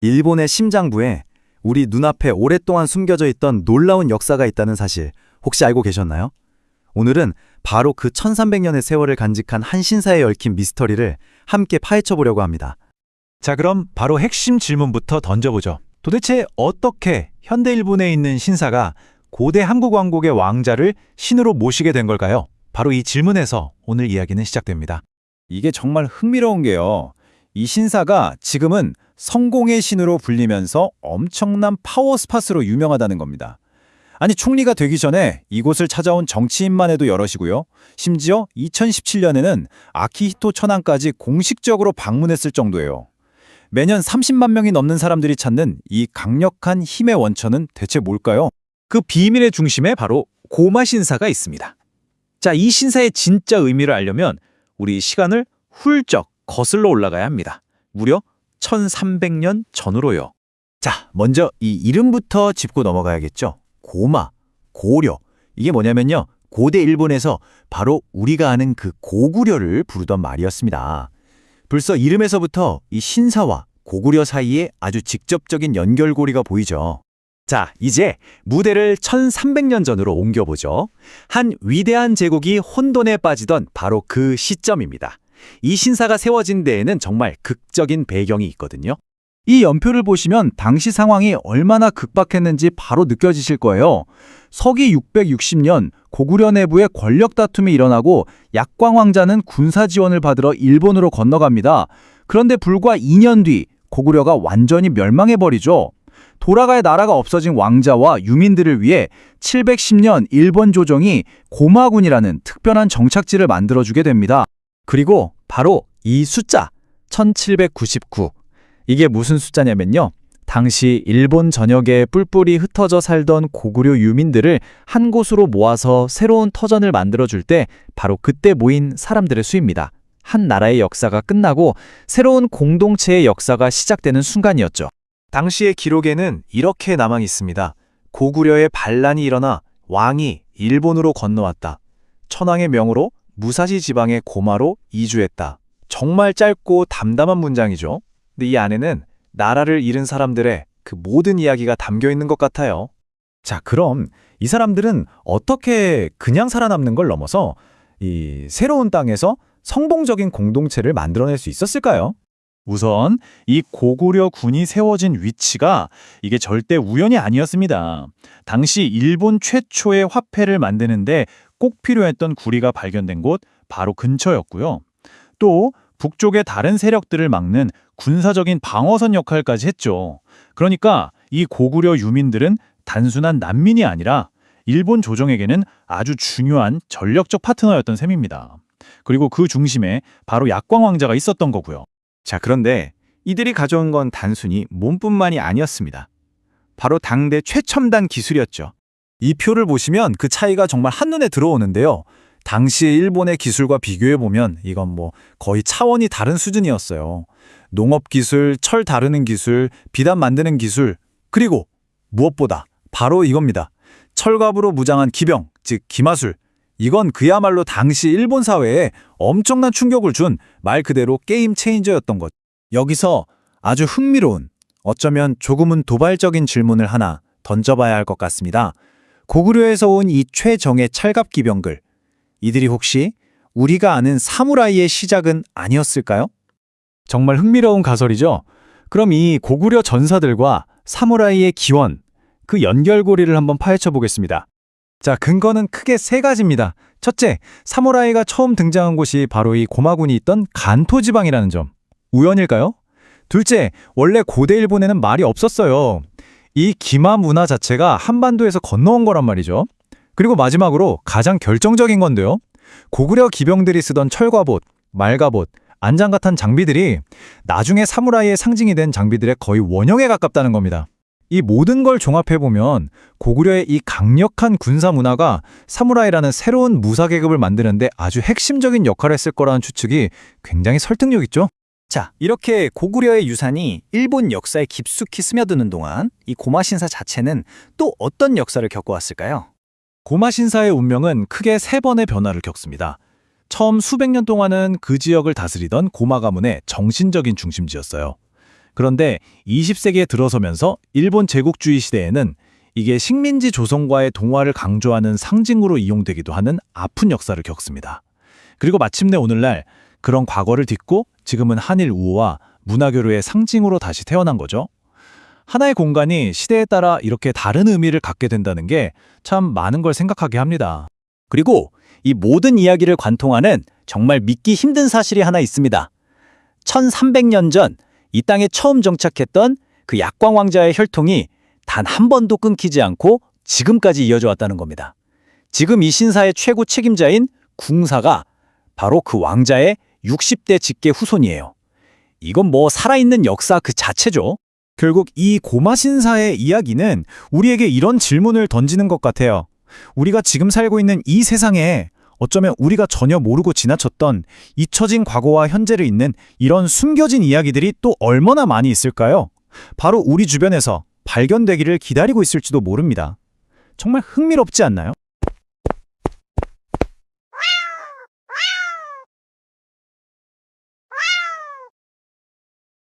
일본의 심장부에 우리 눈앞에 오랫동안 숨겨져 있던 놀라운 역사가 있다는 사실 혹시 알고 계셨나요? 오늘은 바로 그 1300년의 세월을 간직한 한 신사에 얽힌 미스터리를 함께 파헤쳐 보려고 합니다. 자, 그럼 바로 핵심 질문부터 던져보죠. 도대체 어떻게 현대 일본에 있는 신사가 고대 한국 왕국의 왕자를 신으로 모시게 된 걸까요? 바로 이 질문에서 오늘 이야기는 시작됩니다. 이게 정말 흥미로운 게요. 이 신사가 지금은 성공의 신으로 불리면서 엄청난 파워 스팟으로 유명하다는 겁니다. 아니, 총리가 되기 전에 이곳을 찾아온 정치인만 해도 여럿이고요. 심지어 2017년에는 아키히토 천황까지 공식적으로 방문했을 정도예요. 매년 30만 명이 넘는 사람들이 찾는 이 강력한 힘의 원천은 대체 뭘까요? 그 비밀의 중심에 바로 고마 신사가 있습니다. 자, 이 신사의 진짜 의미를 알려면 우리 시간을 훌쩍 거슬러 올라가야 합니다. 무려 1300년 전으로요. 자, 먼저 이 이름부터 짚고 넘어가야겠죠. 고마, 고려. 이게 뭐냐면요. 고대 일본에서 바로 우리가 아는 그 고구려를 부르던 말이었습니다. 벌써 이름에서부터 이 신사와 고구려 사이에 아주 직접적인 연결고리가 보이죠. 자, 이제 무대를 1300년 전으로 옮겨보죠. 한 위대한 제국이 혼돈에 빠지던 바로 그 시점입니다. 이 신사가 세워진 데에는 정말 극적인 배경이 있거든요. 이 연표를 보시면 당시 상황이 얼마나 급박했는지 바로 느껴지실 거예요. 서기 660년 고구려 내부에 권력 다툼이 일어나고 약광 왕자는 군사 지원을 받으러 일본으로 건너갑니다. 그런데 불과 2년 뒤 고구려가 완전히 멸망해버리죠. 돌아갈 나라가 없어진 왕자와 유민들을 위해 710년 일본 조정이 고마군이라는 특별한 정착지를 만들어주게 됩니다. 그리고 바로 이 숫자 1799. 이게 무슨 숫자냐면요. 당시 일본 전역에 뿔뿔이 흩어져 살던 고구려 유민들을 한 곳으로 모아서 새로운 터전을 만들어줄 때 바로 그때 모인 사람들의 수입니다. 한 나라의 역사가 끝나고 새로운 공동체의 역사가 시작되는 순간이었죠. 당시의 기록에는 이렇게 남아 있습니다. 고구려의 반란이 일어나 왕이 일본으로 건너왔다. 천황의 명으로 무사시 지방의 고마로 이주했다. 정말 짧고 담담한 문장이죠. 근데 이 안에는 나라를 잃은 사람들의 그 모든 이야기가 담겨 있는 것 같아요. 자, 그럼 이 사람들은 어떻게 그냥 살아남는 걸 넘어서 이 새로운 땅에서 성공적인 공동체를 만들어낼 수 있었을까요? 우선 이 고구려 군이 세워진 위치가 이게 절대 우연이 아니었습니다. 당시 일본 최초의 화폐를 만드는데 꼭 필요했던 구리가 발견된 곳 바로 근처였고요. 또 북쪽의 다른 세력들을 막는 군사적인 방어선 역할까지 했죠. 그러니까 이 고구려 유민들은 단순한 난민이 아니라 일본 조정에게는 아주 중요한 전력적 파트너였던 셈입니다. 그리고 그 중심에 바로 약광 왕자가 있었던 거고요. 자, 그런데 이들이 가져온 건 단순히 몸뿐만이 아니었습니다. 바로 당대 최첨단 기술이었죠. 이 표를 보시면 그 차이가 정말 한눈에 들어오는데요. 당시의 일본의 기술과 비교해보면 이건 거의 차원이 다른 수준이었어요. 농업기술, 철 다루는 기술, 비단 만드는 기술, 그리고 무엇보다 바로 이겁니다. 철갑으로 무장한 기병, 즉 기마술. 이건 그야말로 당시 일본 사회에 엄청난 충격을 준 말 그대로 게임 체인저였던 것. 여기서 아주 흥미로운, 어쩌면 조금은 도발적인 질문을 하나 던져봐야 할 것 같습니다. 고구려에서 온 이 최정예 철갑 기병들, 이들이 혹시 우리가 아는 사무라이의 시작은 아니었을까요? 정말 흥미로운 가설이죠. 그럼 이 고구려 전사들과 사무라이의 기원, 그 연결고리를 한번 파헤쳐 보겠습니다. 자, 근거는 크게 세 가지입니다. 첫째, 사무라이가 처음 등장한 곳이 바로 이 고마군이 있던 간토 지방이라는 점. 우연일까요? 둘째, 원래 고대 일본에는 말이 없었어요. 이 기마 문화 자체가 한반도에서 건너온 거란 말이죠. 그리고 마지막으로 가장 결정적인 건데요. 고구려 기병들이 쓰던 철갑옷, 말갑옷, 안장 같은 장비들이 나중에 사무라이의 상징이 된 장비들의 거의 원형에 가깝다는 겁니다. 이 모든 걸 종합해보면 고구려의 이 강력한 군사 문화가 사무라이라는 새로운 무사 계급을 만드는데 아주 핵심적인 역할을 했을 거라는 추측이 굉장히 설득력 있죠? 자, 이렇게 고구려의 유산이 일본 역사에 깊숙이 스며드는 동안 이 고마 신사 자체는 또 어떤 역사를 겪어왔을까요? 고마 신사의 운명은 크게 세 번의 변화를 겪습니다. 처음 수백 년 동안은 그 지역을 다스리던 고마 가문의 정신적인 중심지였어요. 그런데 20세기에 들어서면서 일본 제국주의 시대에는 이게 식민지 조선과의 동화를 강조하는 상징으로 이용되기도 하는 아픈 역사를 겪습니다. 그리고 마침내 오늘날 그런 과거를 딛고 지금은 한일 우호와 문화교류의 상징으로 다시 태어난 거죠. 하나의 공간이 시대에 따라 이렇게 다른 의미를 갖게 된다는 게 참 많은 걸 생각하게 합니다. 그리고 이 모든 이야기를 관통하는 정말 믿기 힘든 사실이 하나 있습니다. 1300년 전 이 땅에 처음 정착했던 그 약광 왕자의 혈통이 단 한 번도 끊기지 않고 지금까지 이어져 왔다는 겁니다. 지금 이 신사의 최고 책임자인 궁사가 바로 그 왕자의 60대 직계 후손이에요. 이건 뭐 살아있는 역사 그 자체죠. 결국 이 고마신사의 이야기는 우리에게 이런 질문을 던지는 것 같아요. 우리가 지금 살고 있는 이 세상에 어쩌면 우리가 전혀 모르고 지나쳤던 잊혀진 과거와 현재를 잇는 이런 숨겨진 이야기들이 또 얼마나 많이 있을까요? 바로 우리 주변에서 발견되기를 기다리고 있을지도 모릅니다. 정말 흥미롭지 않나요?